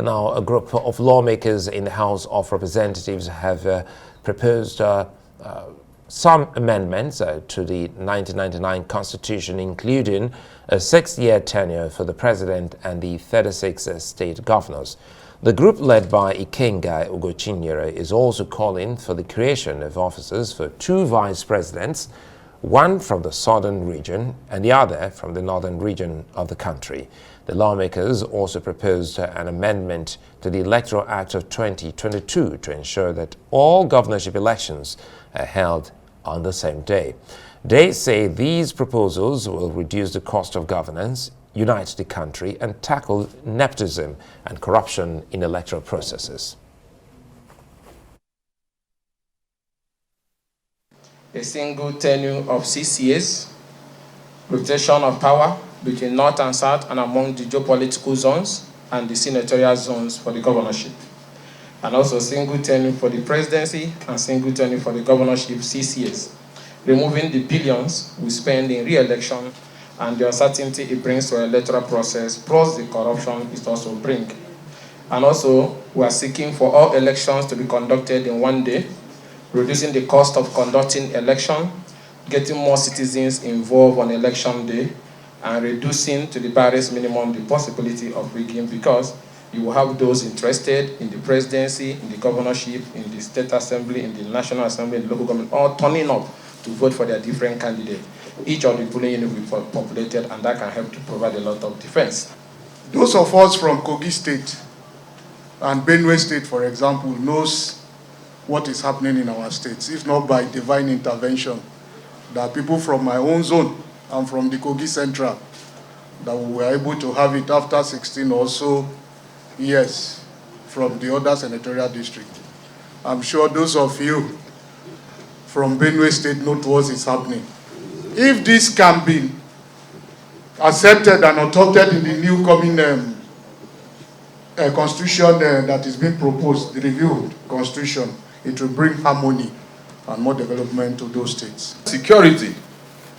Now, a group of lawmakers in the House of Representatives have proposed some amendments to the 1999 Constitution, including a 6-year tenure for the President and the 36 state governors. The group led by Ikenga Ugochinyere is also calling for the creation of offices for 2 vice presidents, one from the southern region and the other from the northern region of the country. The lawmakers also proposed an amendment to the Electoral Act of 2022 to ensure that all governorship elections are held on the same day. They say these proposals will reduce the cost of governance, unite the country, and tackle nepotism and corruption in electoral processes. A single tenure of 6 years, rotation of power between North and South and among the geopolitical zones and the senatorial zones for the governorship. And also single tenure for the presidency and single tenure for the governorship 6 years, removing the billions we spend in re-election and the uncertainty it brings to our electoral process, plus the corruption it also brings. And also, we are seeking for all elections to be conducted in one day, reducing the cost of conducting election, getting more citizens involved on election day, and reducing to the barest minimum the possibility of rigging, because you will have those interested in the presidency, in the governorship, in the state assembly, in the national assembly, in the local government, all turning up to vote for their different candidates. Each of the polling units will be populated, and that can help to provide a lot of defense. Those of us from Kogi State and Benue State, for example, knows what is happening in our states, if not by divine intervention. There are people from my own zone and from the Kogi Central that we were able to have it after 16 or so years from the other senatorial district. I'm sure those of you from Benue State know what is happening. If this can be accepted and adopted in the new coming constitution that is being proposed, the reviewed constitution, it will bring harmony and more development to those states. Security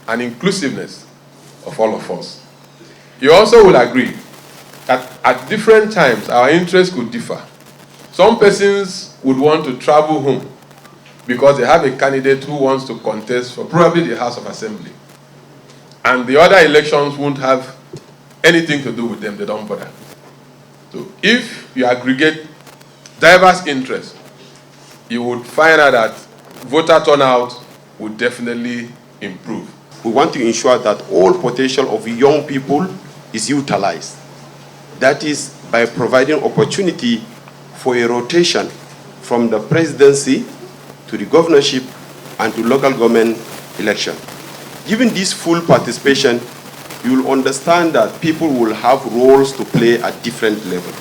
and inclusiveness of all of us. You also will agree that at different times our interests could differ. Some persons would want to travel home because they have a candidate who wants to contest for probably the House of Assembly. And the other elections won't have anything to do with them, they don't bother. So if you aggregate diverse interests, you would find out that voter turnout would definitely improve. We want to ensure that all potential of young people is utilized. That is by providing opportunity for a rotation from the presidency to the governorship and to local government election. Given this full participation, you will understand that people will have roles to play at different levels.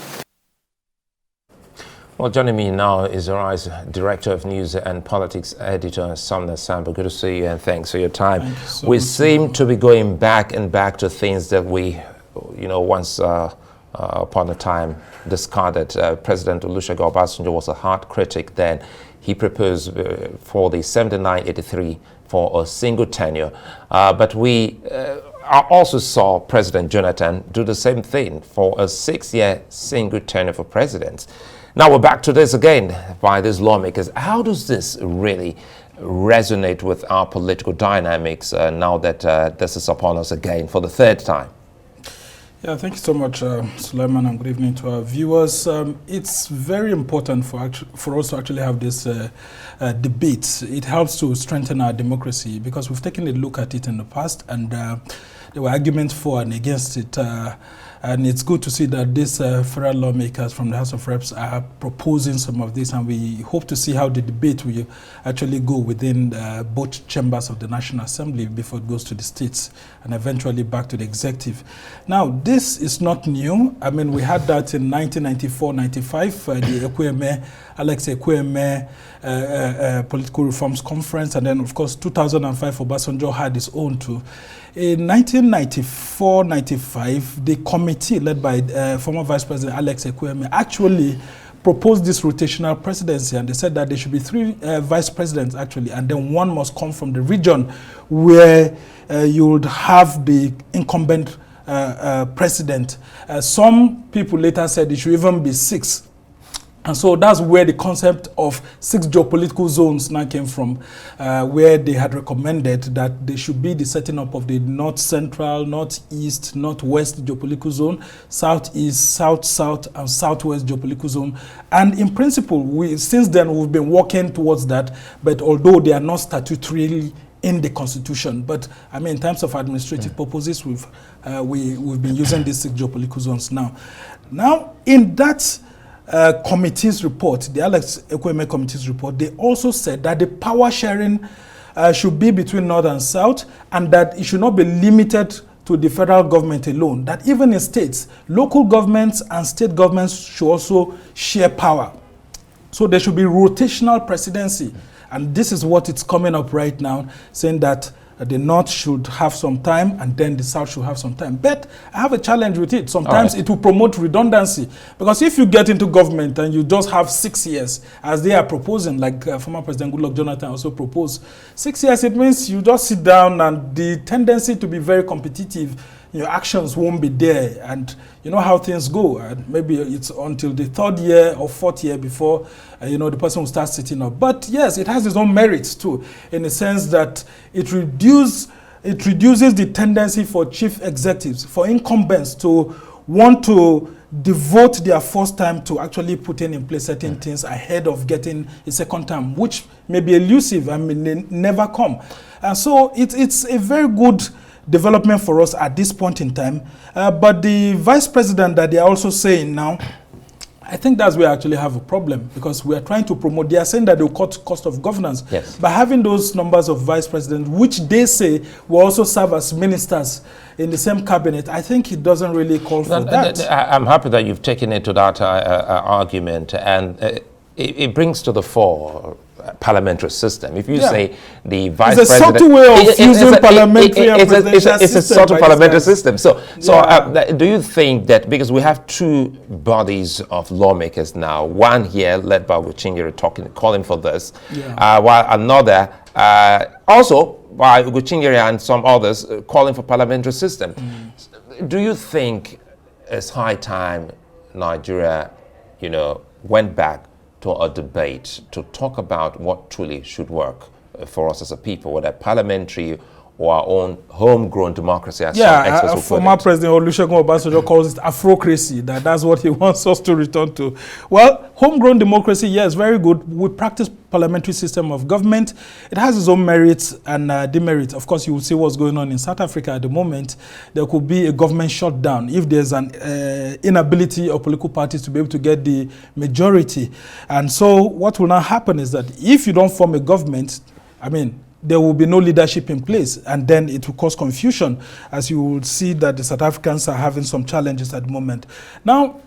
Well, joining me now is Arise Director of News and Politics Editor Sumner Sambo. Good to see you and thanks for your time. We seem to be going back and back to things that we, once upon a time discarded. President Olusegun Obasanjo was a hard critic then. He proposed for the 79-83 for a single tenure. But we also saw President Jonathan do the same thing for a 6-year single tenure for presidents. Now we're back to this again by these lawmakers. How does this really resonate with our political dynamics now that this is upon us again for the 3rd time? Yeah, thank you so much, Suleiman, and good evening to our viewers. It's very important for us to actually have this debate. It helps to strengthen our democracy because we've taken a look at it in the past, and there were arguments for and against it. And it's good to see that these federal lawmakers from the House of Reps are proposing some of this, and we hope to see how the debate will actually go within both chambers of the National Assembly before it goes to the states and eventually back to the executive. Now, this is not new. I mean, we had that in 1994-95, the Alex Ekweme Political Reforms Conference, and then, of course, 2005, Obasanjo had his own too. In 1994-95, the committee led by former Vice President Alex Ekweme actually proposed this rotational presidency, and they said that there should be 3 vice presidents actually, and then one must come from the region where you would have the incumbent president. Some people later said it should even be 6. And so that's where the concept of 6 geopolitical zones now came from, where they had recommended that there should be the setting up of the North Central, Northeast, Northwest geopolitical zone, Southeast, South, and Southwest geopolitical zone. And in principle, since then we've been working towards that, but although they are not statutorily in the Constitution, but I mean, in terms of administrative purposes, we've been using these 6 geopolitical zones now. Now, in that committee's report, the Alex Ekwueme committee's report, they also said that the power sharing should be between North and South, and that it should not be limited to the federal government alone, that even in states, local governments and state governments should also share power. So there should be rotational presidency. And this is what it's coming up right now, saying that the North should have some time and then the South should have some time. But I have a challenge with it. Sometimes it will promote redundancy. Because if you get into government and you just have 6 years, as they are proposing, like former President Goodluck Jonathan also proposed, 6 years, it means you just sit down and the tendency to be very competitive, your actions won't be there. And you know how things go. And maybe it's until the 3rd year or 4th year before the person will start sitting up. But yes, it has its own merits too, in the sense that it reduces the tendency for chief executives, for incumbents to want to devote their first time to actually putting in place certain things ahead of getting a second term, which may be elusive and may never come. And so it's a very good development for us at this point in time. But the vice president that they are also saying now, I think that's where I actually have a problem, because we are trying to promote, they are saying that they'll cut cost of governance. Yes. By having those numbers of vice presidents, which they say will also serve as ministers in the same cabinet, I think it doesn't really call for that. I'm happy that you've taken it to that argument, and it brings to the fore parliamentary system. If you say the vice president, it's a subtle way of using parliamentary and presidential system. It's a sort of parliamentary system. So do you think that, because we have 2 bodies of lawmakers now, one here led by Ugochinyere calling for this, while another also by Ugochinyere and some others calling for parliamentary system. Do you think it's high time Nigeria, went back to a debate to talk about what truly should work for us as a people, whether parliamentary or our own homegrown democracy, as some experts will former President Olusegun Obasanjo calls it Afrocracy, that's what he wants us to return to. Well, homegrown democracy, yes, very good. We practice parliamentary system of government. It has its own merits and demerits. Of course, you will see what's going on in South Africa at the moment. There could be a government shutdown if there's an inability of political parties to be able to get the majority. And so what will now happen is that if you don't form a government, there will be no leadership in place, and then it will cause confusion, as you will see that the South Africans are having some challenges at the moment. Now,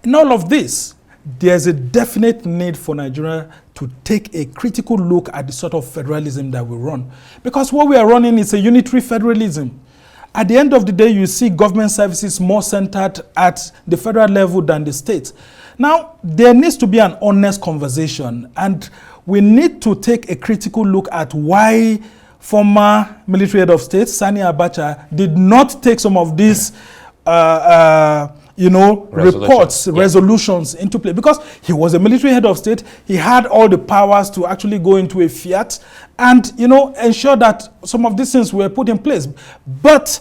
in all of this, there's a definite need for Nigeria to take a critical look at the sort of federalism that we run. Because what we are running is a unitary federalism. At the end of the day, you see government services more centered at the federal level than the state. Now, there needs to be an honest conversation, and we need to take a critical look at why former military head of state, Sani Abacha, did not take some of these resolutions into play. Because he was a military head of state, he had all the powers to actually go into a fiat and, ensure that some of these things were put in place. But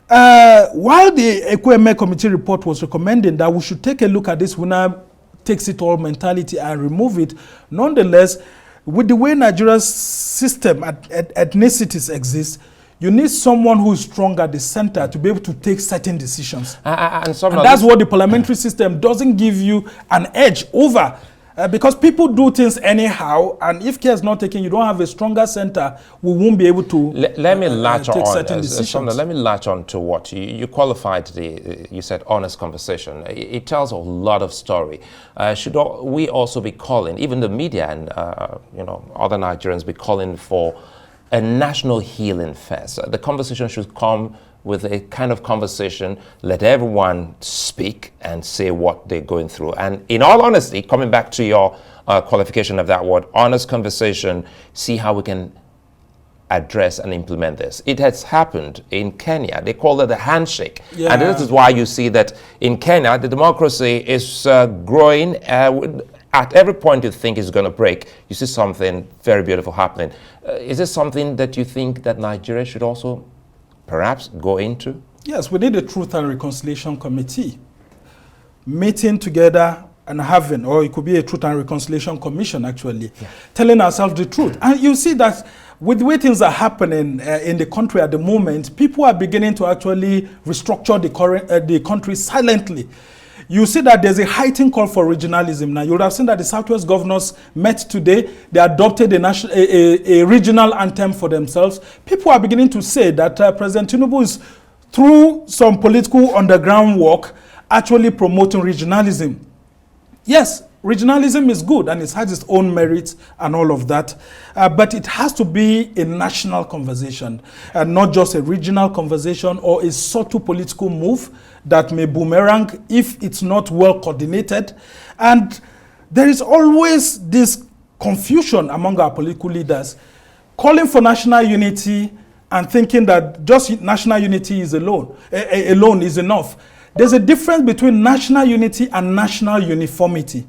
while the Ekwueme committee report was recommending that we should take a look at this winner takes it all mentality and remove it, nonetheless, with the way Nigeria's system ethnicities exist, you need someone who is strong at the center to be able to take certain decisions. And that's what the parliamentary system doesn't give you an edge over. Because people do things anyhow, and if care is not taken, you don't have a stronger center, we won't be able to let me latch take on, certain decisions. Sumner, let me latch on to what you qualified you said honest conversation. It tells a lot of story. Should we also be calling, even the media and other Nigerians be calling for a national healing fest? The conversation should come with a kind of conversation, let everyone speak and say what they're going through. And in all honesty, coming back to your qualification of that word, honest conversation, see how we can address and implement this. It has happened in Kenya. They call it the handshake. Yeah. And this is why you see that in Kenya, the democracy is growing. At every point you think it's going to break, you see something very beautiful happening. Is this something that you think that Nigeria should also perhaps go into? Yes, we need a Truth and Reconciliation Committee meeting together and having, or it could be a Truth and Reconciliation Commission actually, telling ourselves the truth. And you see that with the way things are happening in the country at the moment, people are beginning to actually restructure the country silently. You see that there's a heightened call for regionalism. Now, you would have seen that the Southwest governors met today. They adopted a regional anthem for themselves. People are beginning to say that President Tinubu is, through some political underground work, actually promoting regionalism. Yes, regionalism is good and it has its own merits and all of that, but it has to be a national conversation and not just a regional conversation or a subtle political move that may boomerang if it's not well coordinated. And there is always this confusion among our political leaders, calling for national unity and thinking that just national unity is alone is enough. There's a difference between national unity and national uniformity.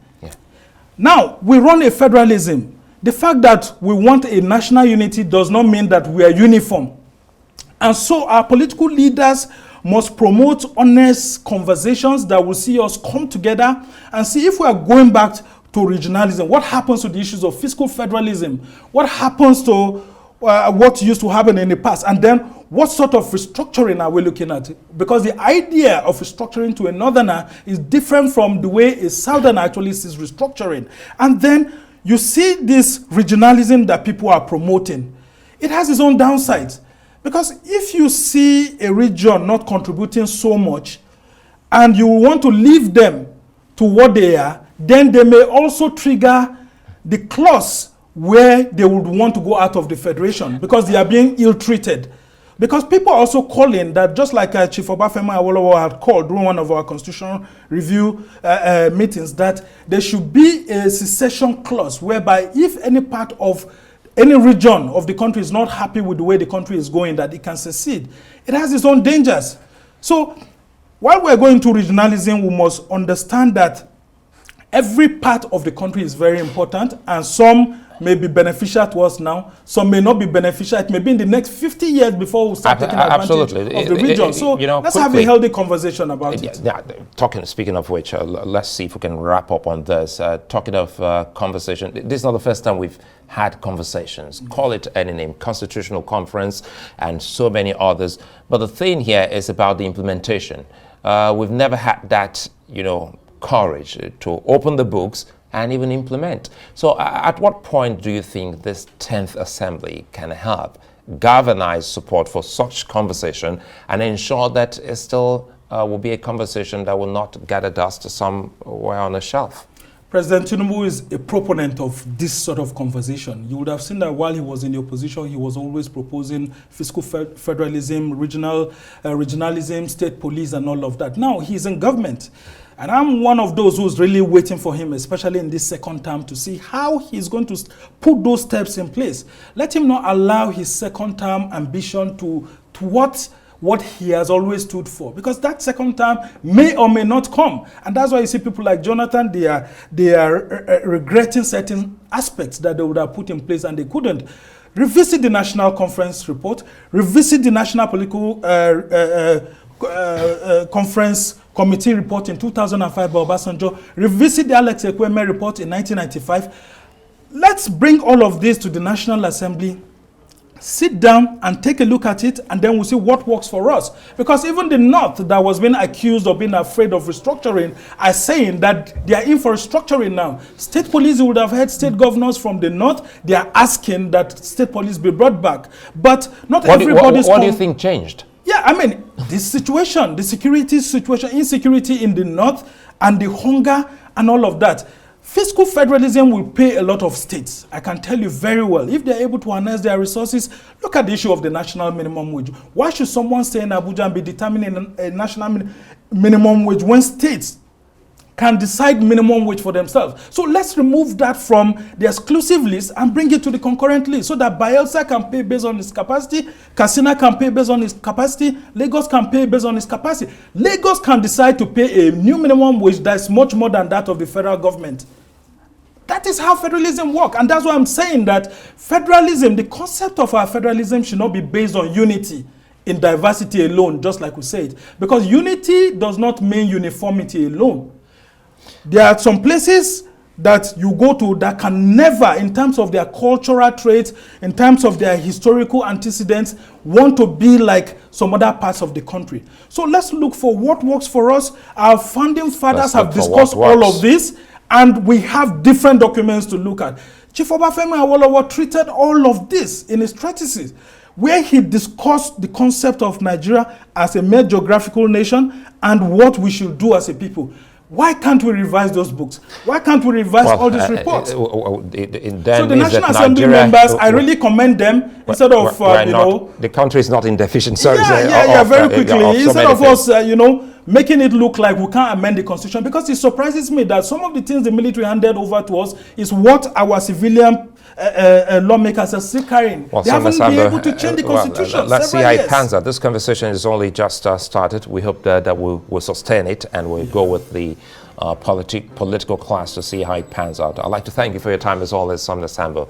Now, we run a federalism. The fact that we want a national unity does not mean that we are uniform. And so our political leaders must promote honest conversations that will see us come together and see if we are going back to regionalism. What happens to the issues of fiscal federalism? What happens to what used to happen in the past? And then what sort of restructuring are we looking at? Because the idea of restructuring to a northerner is different from the way a southerner actually sees restructuring. And then you see this regionalism that people are promoting. It has its own downsides. Because if you see a region not contributing so much and you want to leave them to what they are, then they may also trigger the clause where they would want to go out of the federation because they are being ill-treated. Because people are also calling that, just like Chief Obafemi Awolowo had called during one of our constitutional review meetings, that there should be a secession clause whereby if any part of any region of the country is not happy with the way the country is going, that it can secede. It has its own dangers. So while we're going to regionalism, we must understand that every part of the country is very important, and some may be beneficial to us now, some may not be beneficial. It may be in the next 50 years before we start taking advantage of the region. So let's have a healthy conversation about it. Yeah, speaking of which, let's see if we can wrap up on this. Talking of conversation, this is not the first time we've had conversations. Call it any name, Constitutional Conference and so many others. But the thing here is about the implementation. We've never had that, courage to open the books and even implement. So at what point do you think this 10th Assembly can help galvanize support for such conversation and ensure that it still will be a conversation that will not gather dust somewhere on a shelf? President Tinubu is a proponent of this sort of conversation. You would have seen that while he was in the opposition, he was always proposing fiscal federalism, regionalism, state police, and all of that. Now he's in government. And I'm one of those who's really waiting for him, especially in this second term, to see how he's going to put those steps in place. Let him not allow his second term ambition to what he has always stood for, because that second term may or may not come. And that's why you see people like Jonathan, they are regretting certain aspects that they would have put in place and they couldn't. Revisit the National Conference report, revisit the National Political Conference Committee report in 2005 by Obasanjo, revisit the Alex Ekweme report in 1995. Let's bring all of this to the National Assembly, sit down and take a look at it, and then we'll see what works for us. Because even the North that was being accused of being afraid of restructuring are saying that they are in for restructuring now. State police, you would have heard state governors from the North, they are asking that state police be brought back. But not everybody's... What do you think changed? Yeah, I mean, this situation, the security situation, insecurity in the North, and the hunger and all of that. Fiscal federalism will pay a lot of states. I can tell you very well. If they're able to harness their resources, look at the issue of the national minimum wage. Why should someone stay in Abuja and be determining a national minimum wage when states can decide minimum wage for themselves. So let's remove that from the exclusive list and bring it to the concurrent list so that Bayelsa can pay based on its capacity, Katsina can pay based on its capacity, Lagos can pay based on its capacity. Lagos can decide to pay a new minimum wage that is much more than that of the federal government. That is how federalism works. And that's why I'm saying that federalism, the concept of our federalism should not be based on unity in diversity alone, just like we said. Because unity does not mean uniformity alone. There are some places that you go to that can never, in terms of their cultural traits, in terms of their historical antecedents, want to be like some other parts of the country. So let's look for what works for us. Our founding fathers have discussed all of this, and we have different documents to look at. Chief Obafemi Awolowo treated all of this in his treatises, where he discussed the concept of Nigeria as a mere geographical nation and what we should do as a people. Why can't we revise those books? Why can't we revise all these reports? So the National Assembly members, I really commend them instead of, the country is not in deficient. Sorry, very quickly. Instead of us, making it look like we can't amend the constitution, because it surprises me that some of the things the military handed over to us is what our civilian lawmakers are still carrying. They haven't been able to change the constitution. Let's see how it pans out. This conversation is only just started. We hope that we'll sustain it and we'll go with the political class to see how it pans out. I'd like to thank you for your time as always, Sumner Sambo.